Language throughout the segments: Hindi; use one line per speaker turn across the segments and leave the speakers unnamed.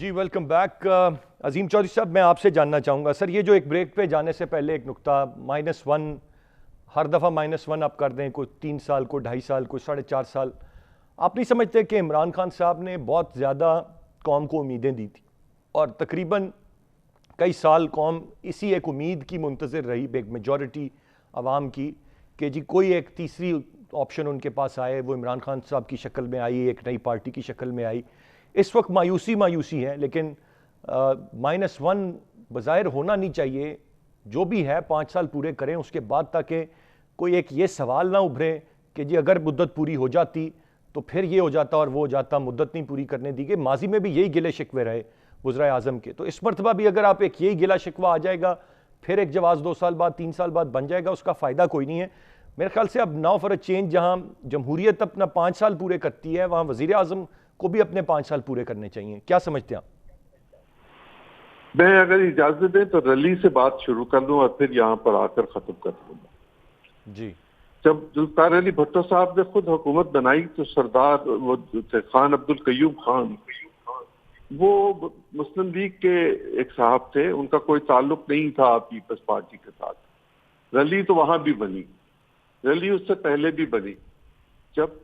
जी वेलकम बैक। अजीम चौधरी साहब, मैं आपसे जानना चाहूँगा सर, ये जो एक ब्रेक पे जाने से पहले एक नुक्ता -1, हर दफ़ा -1 आप कर दें, कोई 3 साल, कोई 2.5 साल, कोई 4.5 साल, आप नहीं समझते कि इमरान खान साहब ने बहुत ज़्यादा कौम को उम्मीदें दी थी और तकरीबन कई साल कौम इसी एक उम्मीद की मुंतज़िर रही, एक मेजॉरिटी आवाम की, कि जी कोई एक तीसरी ऑप्शन उनके पास आए, वो इमरान खान साहब की शक्ल में आई, एक नई पार्टी की शक्ल में आई। इस वक्त मायूसी है, लेकिन -1 बज़ाहिर होना नहीं चाहिए। जो भी है 5 साल पूरे करें, उसके बाद ताकि कोई एक ये सवाल ना उभरे कि जी अगर मुद्दत पूरी हो जाती तो फिर ये हो जाता और वो हो जाता, मुद्दत नहीं पूरी करने दी गई। माजी में भी यही गिले शिकवे रहे वज़राए आज़म के, तो इस मरतबा भी अगर आप एक यही गिला शिकवा आ जाएगा, फिर एक जवाब 2 साल बाद 3 साल बाद बन जाएगा, उसका फ़ायदा कोई नहीं है। मेरे ख्याल से अब नाउ फॉर अ चेंज, जहाँ जमहूरियत अपना 5 साल पूरे करती है, वहाँ वज़ीर आज़म को भी अपने 5 साल पूरे करने चाहिए। क्या समझते हैं आप?
मैं अगर इजाजत दें तो रली से बात शुरू कर लूं और फिर यहाँ पर आकर खत्म कर दूंगा।
जी,
जब जुल्फ़िकार अली भुट्टो साहब ने खुद हुकूमत बनाई तो सरदार वो थे खान अब्दुल कयूम खान, वो मुस्लिम लीग के एक साहब थे, उनका कोई ताल्लुक नहीं था पीपल्स पार्टी के साथ। रली तो वहां भी बनी, रली उससे पहले भी बनी। जब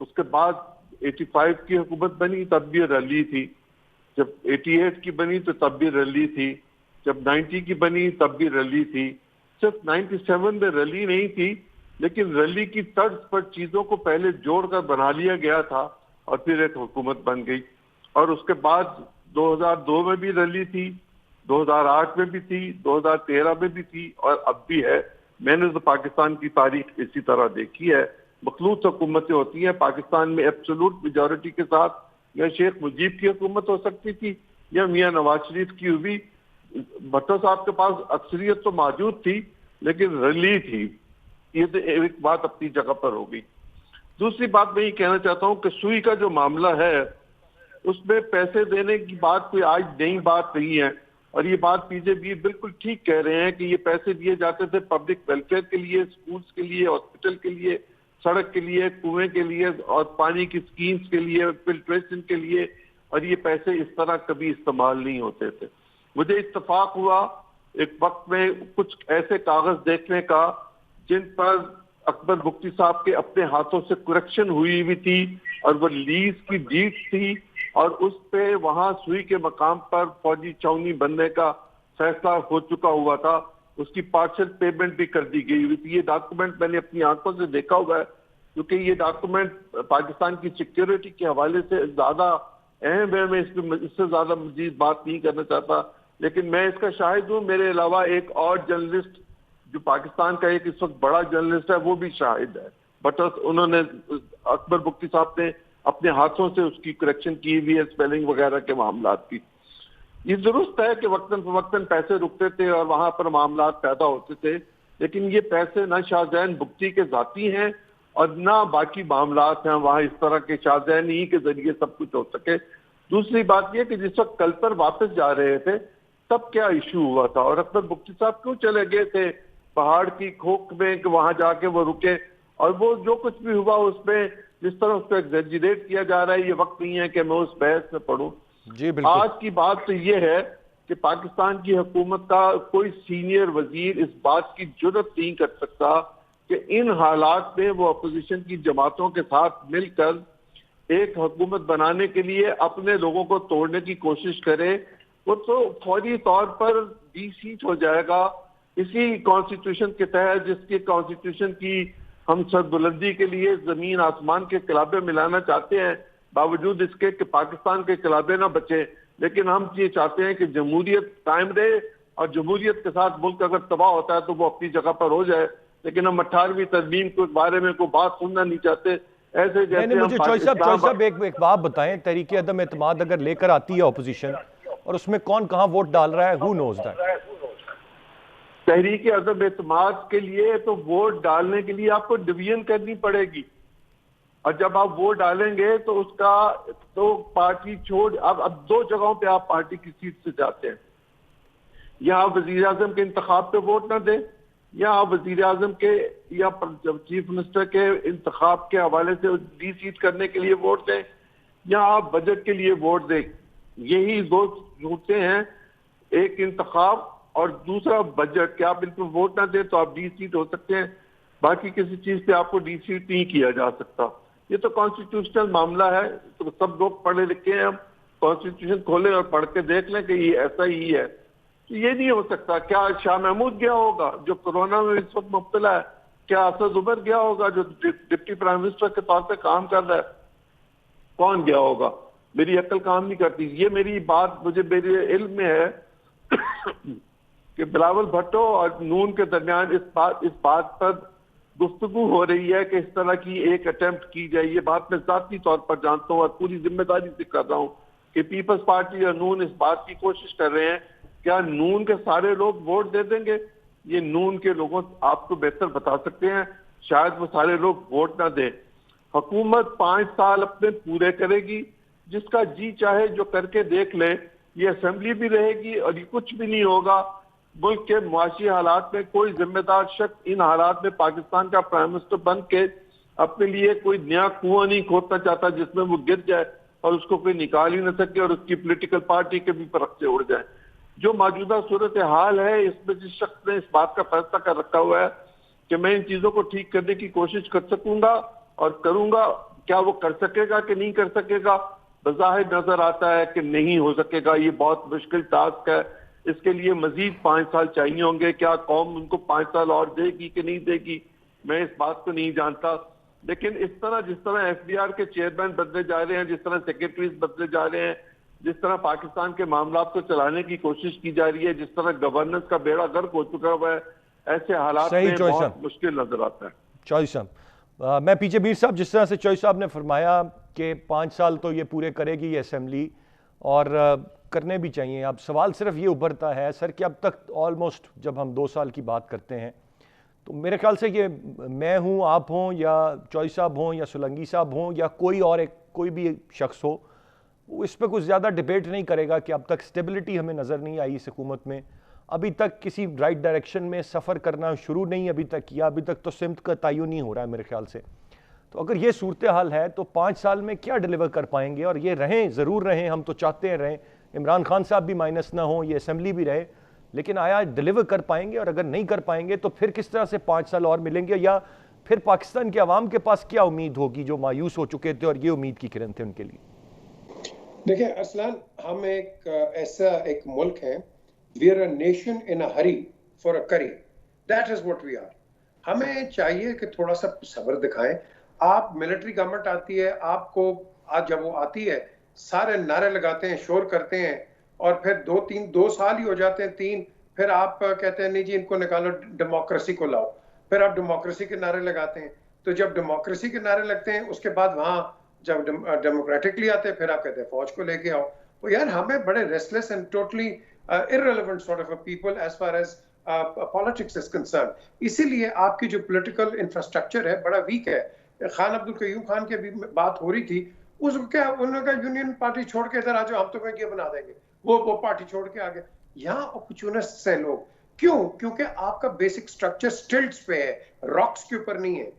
उसके बाद 85 की हुकूमत बनी तब भी रली थी, जब 88 की बनी तो तब भी रली थी, जब 90 की बनी तब भी रली थी। सिर्फ 97 में रली नहीं थी, लेकिन रली की तर्ज पर चीजों को पहले जोड़कर बना लिया गया था और फिर एक हुकूमत बन गई। और उसके बाद 2002 में भी रली थी, 2008 में भी थी, 2013 में भी थी और अब भी है। मैंने तो पाकिस्तान की तारीख इसी तरह देखी है। मखलूत हुकूमतें होती हैं पाकिस्तान में, एब्सोल्यूट मेजॉरिटी के साथ या शेख मुजीब की हुकूमत हो सकती थी या मियां नवाज शरीफ की हुई। भट्टो साहब के पास अक्सरियत तो मौजूद थी, लेकिन रली थी। ये तो एक बात अपनी जगह पर होगी। दूसरी बात मैं ये कहना चाहता हूँ कि सुई का जो मामला है, उसमें पैसे देने की बात कोई आज नई बात नहीं है। और ये बात पीजेपी बिल्कुल ठीक कह रहे हैं कि ये पैसे दिए जाते थे पब्लिक वेलफेयर के लिए, स्कूल्स के लिए, हॉस्पिटल के लिए, सड़क के लिए, कुएं के लिए और पानी की स्कीम्स के लिए, फिल्ट्रेशन के लिए, और ये पैसे इस तरह कभी इस्तेमाल नहीं होते थे। मुझे इत्तेफाक हुआ एक वक्त में कुछ ऐसे कागज देखने का जिन पर अकबर मुफ्ती साहब के अपने हाथों से करेक्शन हुई हुई थी और वो लीज की डीड थी और उस पे वहां सुई के मकाम पर फौजी छावनी बनने का फैसला हो चुका हुआ था। उसकी पार्शियल पेमेंट भी कर दी गई हुई थी। ये डॉक्यूमेंट मैंने अपनी आंखों से देखा हुआ है, क्योंकि ये डॉक्यूमेंट पाकिस्तान की सिक्योरिटी के हवाले से ज्यादा अहम है। मैं इससे ज्यादा मजीद बात नहीं करना चाहता, लेकिन मैं इसका शाहिद हूँ। मेरे अलावा एक और जर्नलिस्ट जो पाकिस्तान का एक इस वक्त बड़ा जर्नलिस्ट है, वो भी शाहिद है। बट उन्होंने, अकबर मुफ्ती साहब ने अपने हाथों से उसकी करेक्शन की हुई है, स्पेलिंग वगैरह के मामला की। ये दुरुस्त है कि वक्तन फवक्तन पैसे रुकते थे और वहां पर मामला पैदा होते थे, लेकिन ये पैसे ना शाहजहान बुख्ती के जाती हैं और ना बाकी मामला हैं वहां इस तरह के शाहजहान ही के जरिए सब कुछ हो सके। दूसरी बात यह कि जिस वक्त कल पर वापस जा रहे थे तब क्या इशू हुआ था और अकबर मुफ्ती साहब क्यों चले गए थे पहाड़ की खोख में कि वहां जाके वो रुके, और वो जो कुछ भी हुआ उसमें जिस तरह उसको एग्जेजरेट किया जा रहा है, ये वक्त नहीं है कि मैं उस बहस में पढ़ूं।
जी बिल्कुल।
आज की बात तो ये है कि पाकिस्तान की हुकूमत का कोई सीनियर वजीर इस बात की जुर्रत नहीं कर सकता कि इन हालात में वो अपोजिशन की जमातों के साथ मिलकर एक हुकूमत बनाने के लिए अपने लोगों को तोड़ने की कोशिश करे। वो तो फौरी तौर पर सीट हो जाएगा इसी कॉन्स्टिट्यूशन के तहत, जिसके कॉन्स्टिट्यूशन की हम सरबुलंदी के लिए जमीन आसमान के किलाबे मिलाना चाहते हैं, बावजूद इसके कि पाकिस्तान के किलाबे ना बचे। लेकिन हम ये चाहते हैं कि जमहूरियत कायम रहे और जमहूरियत के साथ मुल्क अगर तबाह होता है तो वो अपनी जगह पर हो जाए। लेकिन हम 18वीं तरमीम के बारे में कोई बात सुनना नहीं चाहते। ऐसे जैसे
मुझे चॉइस साहब एक बात बताएं, तहरीक अदम एतमाद अगर लेकर आती है ऑपोजिशन और उसमें कौन कहां वोट डाल रहा है, हु नोज दैट?
तहरीक अदम एतमाद के लिए तो वोट डालने के लिए आपको डिवीजन करनी पड़ेगी, और जब आप वोट डालेंगे तो उसका तो पार्टी छोड़ अब 2 जगहों पे आप पार्टी की सीट से जाते हैं। या आप वजीर आजम के इंतखाब पे वोट ना दें, या आप वजीर आजम के या चीफ मिनिस्टर के इंतखाब के हवाले से डी सीट करने के लिए वोट दें, या आप बजट के लिए वोट दें। यही दो सूरतें हैं, एक इंतखाब और दूसरा बजट। कि आप इन पर वोट ना दें तो आप डी सीट हो सकते हैं, बाकी किसी चीज पे आपको डी सीट नहीं किया जा सकता। ये तो कॉन्स्टिट्यूशनल मामला है, तो सब लोग पढ़े लिखे हैं, हम कॉन्स्टिट्यूशन खोलें और पढ़ के देख लें कि ये ऐसा ही है। तो ये नहीं हो सकता। क्या शाह महमूद गया होगा जो कोरोना में इस वक्त मुब्तला है? क्या असद उमर गया होगा जो डिप्टी प्राइम मिनिस्टर के तौर पर काम कर रहा है? कौन गया होगा? मेरी अक्ल काम नहीं करती। ये मेरी बात मुझे मेरे इल्म में है कि बिलावल भुट्टो और नून के दरमियान इस बात पर गुफ्तगू हो रही है कि इस तरह की एक अटेम्प्ट की जाए। ये बात मैं जाती तौर पर जानता हूँ और पूरी जिम्मेदारी से कर रहा हूँ कि पीपल्स पार्टी और नून इस बात की कोशिश कर रहे हैं। क्या नून के सारे लोग वोट दे देंगे? ये नून के लोगों आपको बेहतर बता सकते हैं, शायद वो सारे लोग वोट ना दें। हुकूमत 5 साल अपने पूरे करेगी, जिसका जी चाहे जो करके देख ले। ये असेंबली भी रहेगी और ये कुछ भी नहीं होगा। मुल्क के मुआशी हालात में कोई जिम्मेदार शख्स इन हालात में पाकिस्तान का प्राइम मिनिस्टर बन के अपने लिए कोई नया कुआं नहीं खोदना चाहता जिसमें वो गिर जाए और उसको कोई निकाल ही न सके और उसकी पॉलिटिकल पार्टी के भी फर्क से उड़ जाए। जो मौजूदा सूरत हाल है, इसमें जिस शख्स ने इस बात का फैसला कर रखा हुआ है कि मैं इन चीजों को ठीक करने की कोशिश कर सकूंगा और करूंगा, क्या वो कर सकेगा कि नहीं कर सकेगा? बज़ाहिर नजर आता है कि नहीं हो सकेगा। ये बहुत मुश्किल टास्क है। इसके लिए मजीद 5 साल चाहिए होंगे। क्या कौम उनको 5 साल और देगी कि नहीं देगी, मैं इस बात को नहीं जानता। लेकिन इस तरह जिस तरह एफबीआर के चेयरमैन बदले जा रहे हैं, जिस तरह सेक्रेटरीज बदले जा रहे हैं, जिस तरह पाकिस्तान के मामला को चलाने की कोशिश की जा रही है, जिस तरह गवर्नेंस का बेड़ा गर्क हो चुका हुआ है, ऐसे हालात में बहुत मुश्किल नजर आता है।
चॉइस साहब, मैं पीछे मीर साहब, जिस तरह से चॉइस साहब ने फरमाया कि 5 साल तो ये पूरे करेगी ये असेंबली और करने भी चाहिए। अब सवाल सिर्फ ये उभरता है सर कि अब तक ऑलमोस्ट जब हम 2 साल की बात करते हैं तो मेरे ख्याल से ये मैं हूँ, आप हों या चॉइस साहब हों या सोलंकी साहब हों या कोई और एक कोई भी शख्स हो, वो इस पर कुछ ज़्यादा डिबेट नहीं करेगा कि अब तक स्टेबिलिटी हमें नज़र नहीं आई इस हुकूमत में। अभी तक किसी राइट डायरेक्शन में सफ़र करना शुरू नहीं अभी तक किया, अभी तक तो सिमत का तयन नहीं हो रहा है मेरे ख्याल से। तो अगर ये सूरत हाल है तो 5 साल में क्या डिलीवर कर पाएंगे? और ये रहें, ज़रूर रहें, हम तो चाहते हैं रहें, इमरान खान साहब भी माइनस ना हो, ये असेंबली भी रहे, लेकिन आया डिलीवर कर पाएंगे? और अगर नहीं कर पाएंगे तो फिर किस तरह से 5 साल और मिलेंगे? या फिर पाकिस्तान के अवाम के पास क्या उम्मीद होगी जो मायूस हो चुके थे और ये उम्मीद की किरण थे उनके लिए?
देखिए अरसलान, हम एक ऐसा एक मुल्क है, we are a nation in a hurry for a curry, that is what we are. हमें चाहिए कि थोड़ा सा सब्र दिखाएं। आप मिलिट्री गवर्नमेंट आती है, आपको आज जब वो आती है सारे नारे लगाते हैं, शोर करते हैं और फिर 2 साल ही हो जाते हैं, 3, फिर आप कहते हैं नहीं जी इनको निकालो, डेमोक्रेसी को लाओ। फिर आप डेमोक्रेसी के नारे लगाते हैं। तो जब डेमोक्रेसी के नारे लगते हैं उसके बाद वहां जब डेमोक्रेटिकली आते हैं फिर आप कहते हैं फौज को लेके आओ। तो यार हमें बड़े restless and totally irrelevant sort of a people as far as politics is concern. इसीलिए आपकी जो पॉलिटिकल इंफ्रास्ट्रक्चर है बड़ा वीक है। खान अब्दुल कयूम खान की भी बात हो रही थी, उसको क्या उन्होंने कहा यूनियन पार्टी छोड़ के इधर आ जाओ, हम तुम्हें ये बना देंगे। वो पार्टी छोड़ के आ गए। यहाँ अपॉर्चुनिस्ट है लोग। क्यों? क्योंकि आपका बेसिक स्ट्रक्चर स्टिल्ट्स पे है, रॉक्स के ऊपर नहीं है।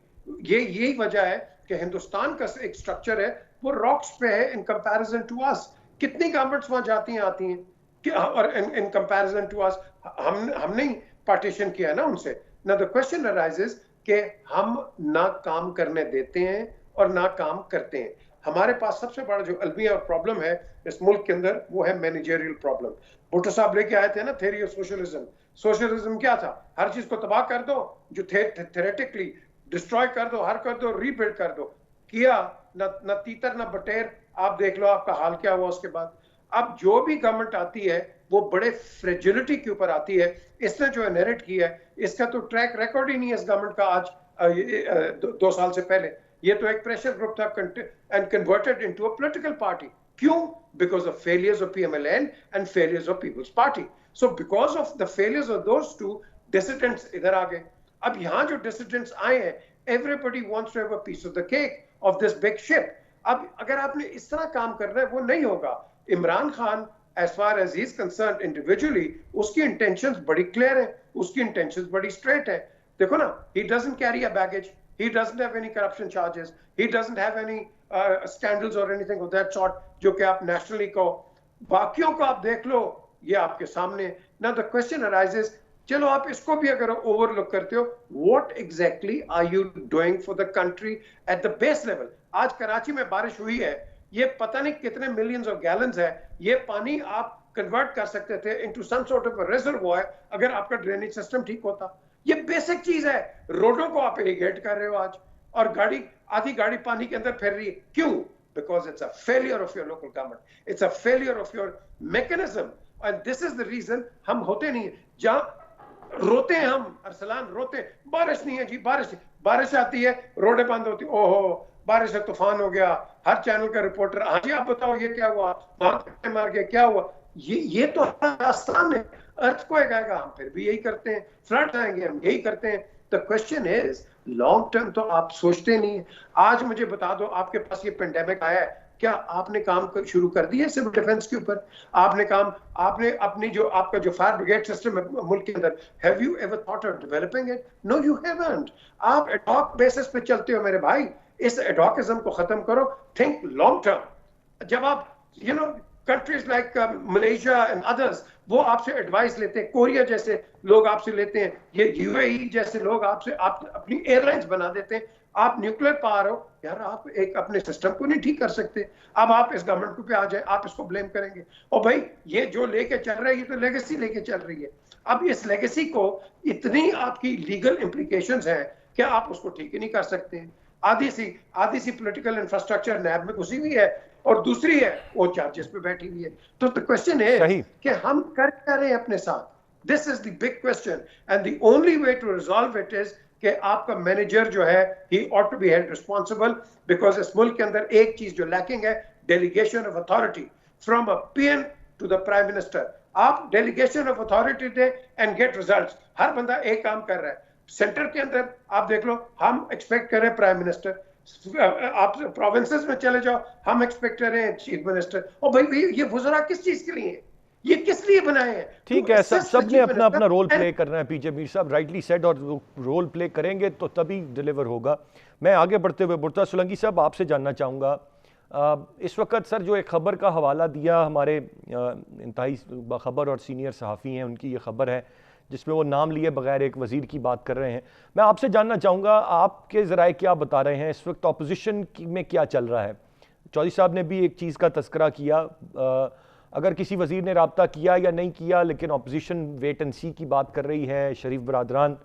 यही वजह है कि हिंदुस्तान का एक स्ट्रक्चर है वो रॉक्स पे है इन कंपैरिजन टू अस। कितनी गवर्नमेंट्स वहां जाती हैं आती हैं और इन कंपैरिजन टू अस हमने ही पार्टीशन किया है ना उनसे। ना द क्वेश्चन अराइजेस कि हम ना काम करने देते हैं और ना काम करते हैं। हमारे पास सबसे बड़ा जो अलमिया और प्रॉब्लम है इस मुल्क के अंदर वो है मैनेजरियल प्रॉब्लम। भुट्टो साहब लेके आए थे ना थ्योरी ऑफ सोशलिज्म। सोशलिज्म क्या था? हर चीज को तबाह कर दो, जो थ्योरेटिकली डिस्ट्रॉय कर दो, हर कर दो, रीबिल्ड कर दो। किया न तीतर न बटेर। आप देख लो आपका हाल क्या हुआ उसके बाद। अब जो भी गवर्नमेंट आती है वो बड़े फ्रेजिलिटी के ऊपर आती है। इसने जो इनहेरिट किया है इसका तो ट्रैक रिकॉर्ड ही नहीं है इस गवर्नमेंट का। आज 2 साल से पहले ये तो एक प्रेशर ग्रुप था and converted into a political party. क्यों? Because of failures of PMLN and failures of people's party. So because of the failures of those two, dissidents इधर आ गए। अब यहां जो डिसिडेंट्स आए हैं, everybody wants to have a piece of the cake of this big ship. अब अगर आपने इस तरह काम करना है वो नहीं होगा। Imran Khan as far as he is concerned individually, उसकी इंटेंशंस बड़ी क्लियर है, उसकी इंटेंशंस बड़ी स्ट्रेट है। देखो ना, he doesn't carry a baggage, he doesn't have any corruption charges, he doesn't have any scandals or anything of that sort जो कि आप नेशनली को बाकियों को आप देख लो, ये आपके सामने। ना द क्वेश्चन अराइजेस, चलो आप इसको भी अगर ओवरलुक करते हो, what exactly are you doing for the country at the base level. आज कराची में बारिश हुई है, ये पता नहीं कितने मिलियंस ऑफ गैलन्स है, ये पानी आप कन्वर्ट कर सकते थे into some sort of reservoir अगर आपका ड्रेनेज सिस्टम ठीक होता। ये बेसिक चीज है। रोडों को आप इरिगेट कर रहे हो आज, और गाड़ी, आधी गाड़ी पानी के अंदर फिर रही है, क्यों? Because it's a failure of your local government. It's a failure of your mechanism. And this is the reason हम होते नहीं हैं। जहां रोते हैं हम, अरसलान रोते हैं, बारिश नहीं है जी, बारिश आती है, रोडें बंद होती, ओहो बारिश है, तूफान हो गया, हर चैनल का रिपोर्टर, हाँ जी आप बताओ ये क्या हुआ, वहां मार गया, क्या हुआ? ये तो आसान है। अर्थक्वेक आएगा, हम फिर भी यही करते हैं, फ्लड आएंगे, हम यही करते हैं। The question is, long term तो आप सोचते नहीं है। आज मुझे बता दो, आपके पास ये पेंडेमिक आया है, क्या आपने काम शुरू कर दिया सिविल डिफेंस के ऊपर? आपने अपनी जो आपका जो फायर ब्रिगेड सिस्टम है मुल्क के अंदर, have you ever thought of developing it? No you haven't. आप एडहॉक बेसिस पे चलते हो मेरे भाई। इस एडहॉकिज्म को खत्म करो, थिंक लॉन्ग टर्म। जब आप countries like Malaysia and others, वो आपसे एडवाइस लेते हैं, कोरिया जैसे लोग आपसे लेते हैं, ये यूएई जैसे लोग आपसे अपनी एयरलाइंस बना देते हैं। आप न्यूक्लियर पावर हो यार, आप एक अपने सिस्टम को नहीं ठीक कर सकते। अब आप इस गवर्नमेंट पे आ जाए, आप इसको ब्लेम करेंगे। और भाई ये जो लेके चल रहा है, ये तो लेगेसी लेके चल रही है। अब इस लेगेसी को इतनी आपकी लीगल इम्प्लीकेशंस हैं कि आप उसको ठीक ही नहीं कर सकते। आधी सी पॉलिटिकल इंफ्रास्ट्रक्चर नैब में घुसी हुई है, और दूसरी है वो चार्जेस पे बैठी हुई है। तो द क्वेश्चन है कि हम कर क्या रहे हैं अपने साथ? This is the big question, and the only way to resolve it is कि आपका मैनेजर जो है, he ought to be held responsible, because इस मुल्क के अंदर एक चीज जो लैकिंग है, delegation of authority from a PM to the prime minister. आप डेलीगेशन ऑफ अथॉरिटी दे एंड गेट रिजल्ट्स। हर बंदा एक काम कर रहा है। सेंटर के अंदर आप देख लो, हम एक्सपेक्ट कर रहे हैं प्राइम मिनिस्टर, आप प्रोविंसेस में चले जाओ, हम एक्सपेक्ट कर रहे हैं चीफ मिनिस्टर। और भाई ये वुज़रा किस चीज के लिए, ये किस लिए बनाए हैं?
ठीक है, सब ने अपना अपना रोल प्ले करना है। पीजे मीर साहब राइटली सेड, और रोल प्ले करेंगे तो तभी डिलीवर होगा। मैं आगे बढ़ते हुए बुर्ता सोलंकी साहब आपसे जानना चाहूँगा, इस वक्त सर जो एक खबर का हवाला दिया, हमारे इंतहाई बाखबर और सीनियर सहाफ़ी हैं, उनकी ये खबर है जिसमें वो नाम लिए बगैर एक वज़ीर की बात कर रहे हैं। मैं आपसे जानना चाहूँगा, आपके ज़राए क्या बता रहे हैं, इस वक्त अपोजिशन में क्या चल रहा है? चौधरी साहब ने भी एक चीज़ का तस्करा किया, अगर किसी वज़ीर ने रब्ता किया या नहीं किया, लेकिन अपोजिशन वेट एंड सी की बात कर रही है, शरीफ बरादरान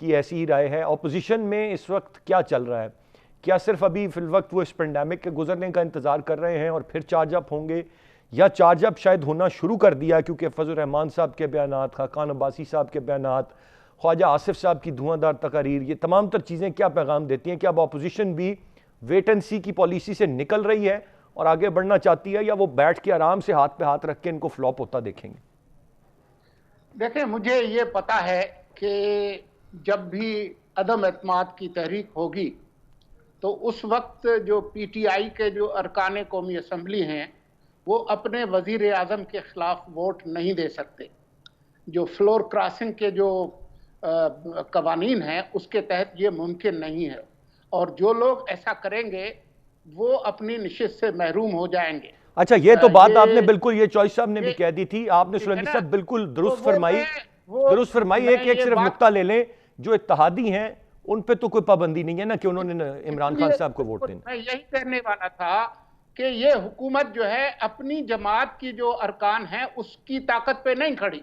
की ऐसी ही राय है। अपोजिशन में इस वक्त क्या चल रहा है? क्या सिर्फ अभी फिलवक्त वो इस पेंडेमिक के गुजरने का इंतज़ार कर रहे हैं और फिर चार्ज अप होंगे, या चार्ज अप शायद होना शुरू कर दिया, क्योंकि फजल रहमान साहब के बयानात, खाकान अब्बासी साहब के बयानात, ख्वाजा आसिफ साहब की धुआंधार तकारीर, ये तमाम तर चीज़ें क्या पैगाम देती हैं कि अब अपोजिशन भी वेट एंड सी की पॉलिसी से निकल रही है और आगे बढ़ना चाहती है, या वो बैठ के आराम से हाथ पे हाथ रख के इनको फ्लॉप होता देखेंगे?
देखिए, मुझे ये पता है कि जब भी अदम एतमाद की तहरीक होगी तो उस वक्त जो पीटीआई के जो अरकान कौमी असम्बली हैं वो अपने वज़ीर आज़म के ख़िलाफ़ वोट नहीं दे सकते। जो फ्लोर क्रॉसिंग के जो कवानीन हैं उसके तहत ये मुमकिन नहीं है, और जो लोग ऐसा करेंगे वो अपनी निशिस्त से महरूम हो जाएंगे।
अच्छा, ये तो बात आपने बिल्कुल, ये चॉइस साहब ने भी कह दी थी, आपने सोलंकी साहब बिल्कुल दुरुस्त फरमाई। एक सिर्फ नुक्ता ले लें, जो इत्तेहादी हैं उन पे तो कोई पाबंदी नहीं है ना कि उन्होंने इमरान खान साहब को वोट देना।
मैं यही कहने वाला था कि ये हुकूमत जो है अपनी जमात की जो अरकान है उसकी ताकत पे नहीं खड़ी,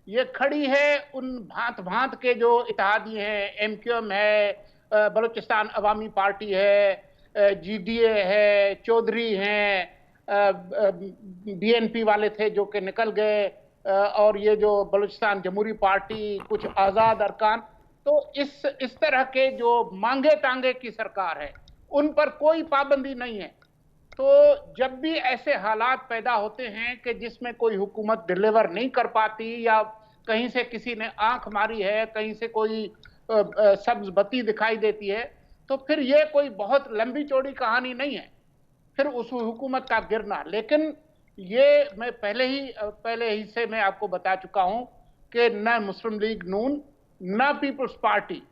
ये खड़ी है उन भांत भांत के जो इत्तेहादी हैं, एमक्यूएम है, बलूचिस्तान अवामी पार्टी है, जीडीए है, चौधरी हैं, बीएनपी वाले थे जो कि निकल गए, और ये जो बलूचिस्तान जमहूरी पार्टी, कुछ आज़ाद अरकान। तो इस तरह के जो मांगे टांगे की सरकार है उन पर कोई पाबंदी नहीं है। तो जब भी ऐसे हालात पैदा होते हैं कि जिसमें कोई हुकूमत डिलीवर नहीं कर पाती, या कहीं से किसी ने आंख मारी है, कहीं से कोई सब्ज बत्ती दिखाई देती है, तो फिर ये कोई बहुत लंबी चौड़ी कहानी नहीं है फिर उस हुकूमत का गिरना। लेकिन ये मैं पहले ही से मैं आपको बता चुका हूं कि न मुस्लिम लीग नून न पीपल्स पार्टी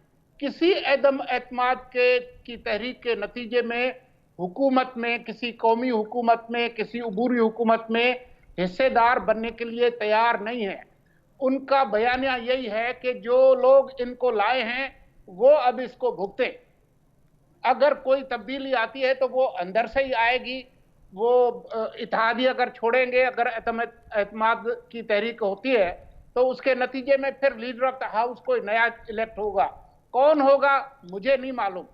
किसी अदम एतमाद की तहरीक के नतीजे में हुकूमत में, किसी कौमी हुकूमत में, किसी अबूरी हुकूमत में हिस्सेदार बनने के लिए तैयार नहीं है। उनका बयानिया यही है कि जो लोग इनको लाए हैं वो अब इसको भुगतें। अगर कोई तब्दीली आती है तो वो अंदर से ही आएगी। वो इत्तेहादी अगर छोड़ेंगे, अगर एतमाद की तहरीक होती है तो उसके नतीजे में फिर लीडर ऑफ द हाउस कोई नया इलेक्ट होगा। कौन होगा मुझे नहीं मालूम।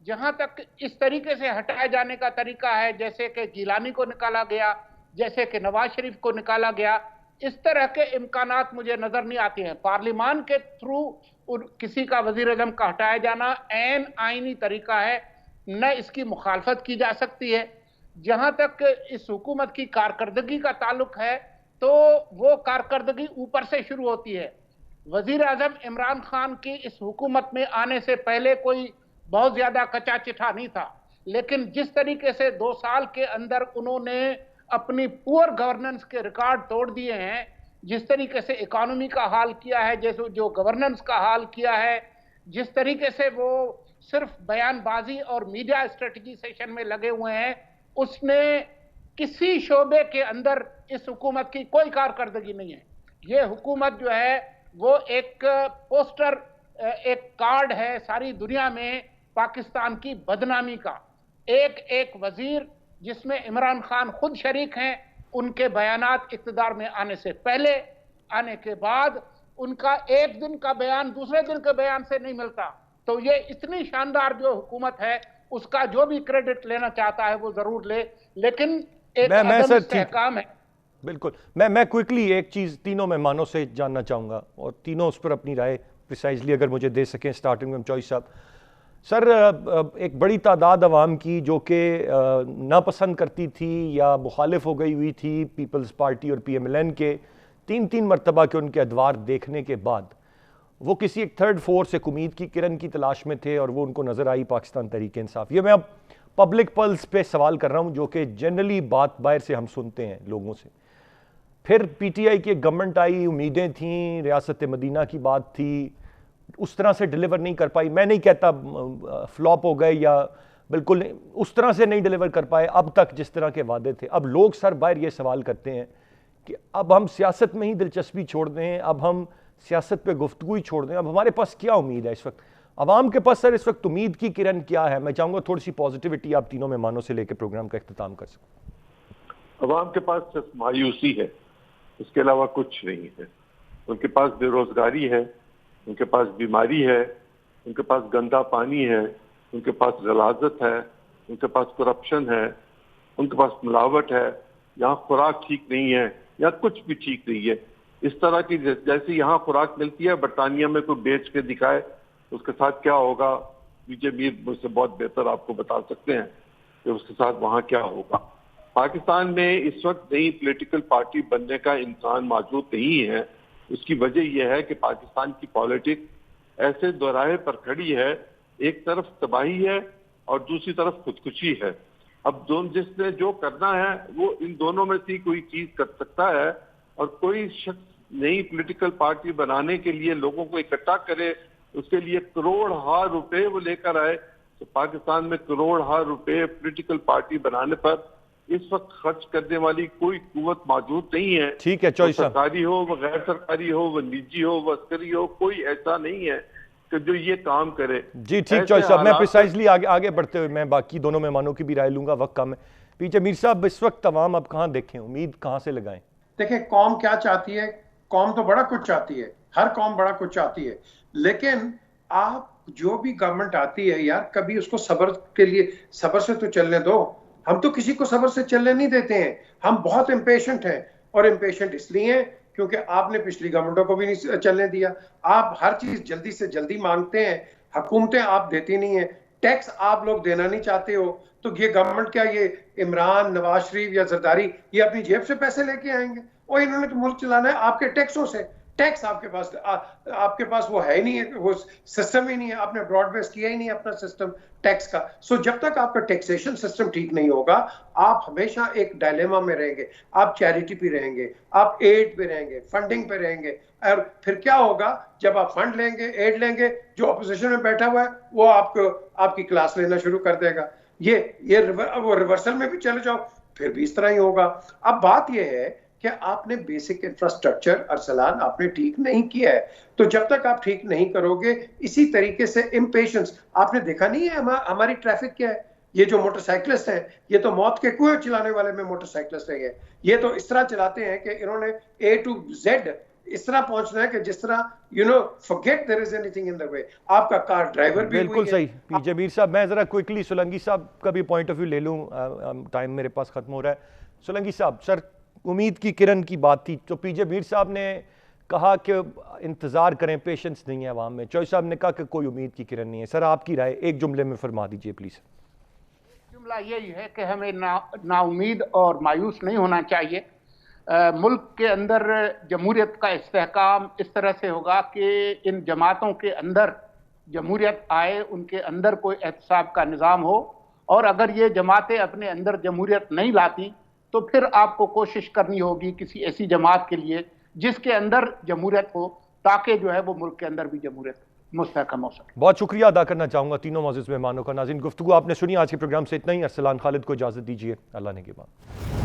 जहां तक इस तरीके से हटाए जाने का तरीका है, जैसे कि गिलानी को निकाला गया, जैसे कि नवाज शरीफ को निकाला गया, इस तरह के इम्कानात मुझे नजर नहीं आते हैं। पार्लियामान के थ्रू किसी का वजीर आजम का हटाया जाना ऐन आईनी तरीका है, न इसकी मुखालफत की जा सकती है। जहां तक इस हुकूमत की कारकर्दगी का ताल्लुक है तो वो कारकर्दगी ऊपर से शुरू होती है। वजीर आजम इमरान खान की इस हुकूमत में आने से पहले कोई बहुत ज्यादा कच्चा चिट्ठा नहीं था, लेकिन जिस तरीके से 2 साल के अंदर उन्होंने अपनी पुअर गवर्नेंस के रिकॉर्ड तोड़ दिए हैं, जिस तरीके से इकोनॉमी का हाल किया है, जैसे जो गवर्नेंस का हाल किया है, जिस तरीके से वो सिर्फ बयानबाजी और मीडिया स्ट्रेटजी सेशन में लगे हुए हैं, उसने किसी शोबे के अंदर इस हुकूमत की कोई कारकर्दगी नहीं है। ये हुकूमत जो है वो एक पोस्टर, एक कार्ड है सारी दुनिया में पाकिस्तान की बदनामी का। एक एक वजीर जिसमें इमरान खान खुद शरीक हैं, उनके बयानात इक़्तिदार में आने से पहले, आने के बाद उनका एक दिन का बयान दूसरे दिन के बयान से नहीं मिलता। तो ये इतनी शानदार जो हुकूमत है उसका जो भी क्रेडिट लेना चाहता है वो जरूर ले, लेकिन एक अदम इस्तेहकाम है।
बिल्कुल। मैं क्विकली एक चीज़ तीनों मेहमानों से जानना चाहूँगा और तीनों उस पर अपनी राय प्रिसाइजली अगर मुझे दे सकें। स्टार्टिंग में चॉइस साहब। सर, एक बड़ी तादाद अवाम की जो कि नापसंद करती थी या मुखालिफ हो गई हुई थी पीपल्स पार्टी और PMLN के 3 मरतबा के उनके अदवार देखने के बाद वो किसी एक थर्ड फोर्स, एक उम्मीद की किरण की तलाश में थे और वो उनको नज़र आई पाकिस्तान तहरीक इंसाफ। ये मैं अब पब्लिक पल्स पे सवाल कर रहा हूँ, जो कि जनरली बात बाहर से हम सुनते हैं लोगों से। फिर PTI की एक गवर्नमेंट आई, उम्मीदें थीं, रियासत मदीना की बात थी, उस तरह से डिलीवर नहीं कर पाई। मैं नहीं कहता फ्लॉप हो गए या बिल्कुल उस तरह से नहीं डिलीवर कर पाए अब तक जिस तरह के वादे थे। अब लोग सर बाहर ये सवाल करते हैं कि अब हम सियासत में ही दिलचस्पी छोड़ दें, अब हम सियासत पे गुफ्तगू ही छोड़ दें, अब हमारे पास क्या उम्मीद है इस वक्त? अवाम के पास सर इस वक्त उम्मीद की किरण क्या है? मैं चाहूँगा थोड़ी सी पॉजिटिविटी आप तीनों मेहमानों से लेकर प्रोग्राम का इख्तिताम कर सकें।
अवाम के पास सिर्फ मायूसी है, इसके अलावा कुछ नहीं है। उनके पास बेरोजगारी है, उनके पास बीमारी है, उनके पास गंदा पानी है, उनके पास गलाजत है, उनके पास करप्शन है, उनके पास मिलावट है, यहाँ खुराक ठीक नहीं है, यहाँ कुछ भी ठीक नहीं है। इस तरह की जैसे यहाँ खुराक मिलती है, बरतानिया में कोई बेच के दिखाए उसके साथ क्या होगा, विजय मीर मुझसे बहुत बेहतर आपको बता सकते हैं कि उसके साथ वहाँ क्या होगा। पाकिस्तान में इस वक्त नई पॉलिटिकल पार्टी बनने का इम्कान मौजूद नहीं है। उसकी वजह यह है कि पाकिस्तान की पॉलिटिक्स ऐसे दोराहे पर खड़ी है, एक तरफ तबाही है और दूसरी तरफ खुदकुशी है। अब जिसने जो करना है वो इन दोनों में से कोई चीज कर सकता है, और कोई शख्स नई पॉलिटिकल पार्टी बनाने के लिए लोगों को इकट्ठा करे, उसके लिए करोड़ रुपए वो लेकर आए। तो पाकिस्तान में करोड़ रुपए पॉलिटिकल पार्टी बनाने पर इस वक्त खर्च करने वाली कोई कुव्वत मौजूद नहीं है।
ठीक है, चॉइस
सरकारी हो व गैर सरकारी हो व निजी हो व अस्करी हो, कोई ऐसा नहीं है कि जो ये काम करे।
जी ठीक चॉइस साहब। मैं प्रिसाइजली आगे बढ़ते हुए मैं बाकी दोनों मेहमानों की भी राय लूंगा, वक्त कम है। पीछे मीर साहब, इस वक्त तमाम अब कहाँ देखें, उम्मीद कहाँ से लगाएं?
देखिए, कौम क्या चाहती है? कौम तो बड़ा कुछ चाहती है, हर कौम बड़ा कुछ चाहती है, लेकिन आप जो भी गवर्नमेंट आती है यार, कभी उसको सब्र के लिए सब्र से तो चलने दो। हम तो किसी को सब्र से चलने नहीं देते हैं, हम बहुत इम्पेशेंट हैं। और इम्पेशेंट इसलिए हैं क्योंकि आपने पिछली गवर्नमेंटों को भी नहीं चलने दिया। आप हर चीज जल्दी से जल्दी मांगते हैं, हुकूमतें आप देती नहीं है, टैक्स आप लोग देना नहीं चाहते हो। तो ये गवर्नमेंट क्या, ये इमरान, नवाज शरीफ या जरदारी ये अपनी जेब से पैसे लेके आएंगे? और इन्होंने तो मुल्क चलाना है आपके टैक्सों से। टैक्स आपके पास वो है ही नहीं है, वो सिस्टम ही नहीं है। आपने ब्रॉड बेस किया ही नहीं अपना सिस्टम टैक्स का। सो जब तक आपका टैक्सेशन सिस्टम ठीक नहीं होगा, आप हमेशा एक डायलेमा में रहेंगे। आप चैरिटी पे रहेंगे, आप एड पे रहेंगे, फंडिंग पे रहेंगे। और फिर क्या होगा, जब आप फंड लेंगे, एड लेंगे, जो अपोजिशन में बैठा हुआ है वो आपकी क्लास लेना शुरू कर देगा। वो रिवर्सल में भी चले जाओ, फिर भी इस तरह ही होगा। अब बात यह है कि आपने बेसिक इंफ्रास्ट्रक्चर अरसलान आपने ठीक नहीं किया है। तो जब तक आप ठीक नहीं करोगे, इसी तरीके से इम्पेशंस, आपने देखा नहीं है हमारी ट्रैफिक क्या है। ये जो मोटरसाइकिलिस्ट हैं, ये तो मौत के कुएं चलाने वाले में मोटरसाइकिलिस्ट हैं। ये तो इस तरह चलाते हैं कि इन्होंने A to Z इस तरह पहुंचना है कि जिस तरह forget there is anything in the way. आपका कार ड्राइवर भी
बिल्कुल सही। पीजे मीर साहब, मैं जरा क्विकली सोलंकी साहब का भी पॉइंट ऑफ व्यू ले लूं, टाइम मेरे पास खत्म हो रहा है। सोलंकी साहब, सर उम्मीद की किरण की बात थी, तो पीजे मीर साहब ने कहा कि इंतजार करें, पेशेंस नहीं है अवाम में। चौधरी साहब ने कहा कि कोई उम्मीद की किरण नहीं है। सर आपकी राय एक जुमले में फरमा दीजिए प्लीज।
जुमला यही है कि हमें नाउमीद और मायूस नहीं होना चाहिए। मुल्क के अंदर जमहूरियत का इस्तेहकाम इस तरह से होगा कि इन जमातों के अंदर जमहूरियत आए, उनके अंदर कोई एहतसाब का निज़ाम हो, और अगर ये जमातें अपने अंदर जमहूरियत नहीं लाती तो फिर आपको कोशिश करनी होगी किसी ऐसी जमात के लिए जिसके अंदर जमहूरियत हो, ताकि जो है वो मुल्क के अंदर भी जमहूरियत मुस्तहकम हो सके।
बहुत शुक्रिया अदा करना चाहूँगा तीनों मौजूद मेहमानों का। नाज़रीन, गुफ्तगू आपने सुनी। आज के प्रोग्राम से इतना ही। अरसलान खालिद को इजाज़त दीजिए। अल्लाह ने के बाद।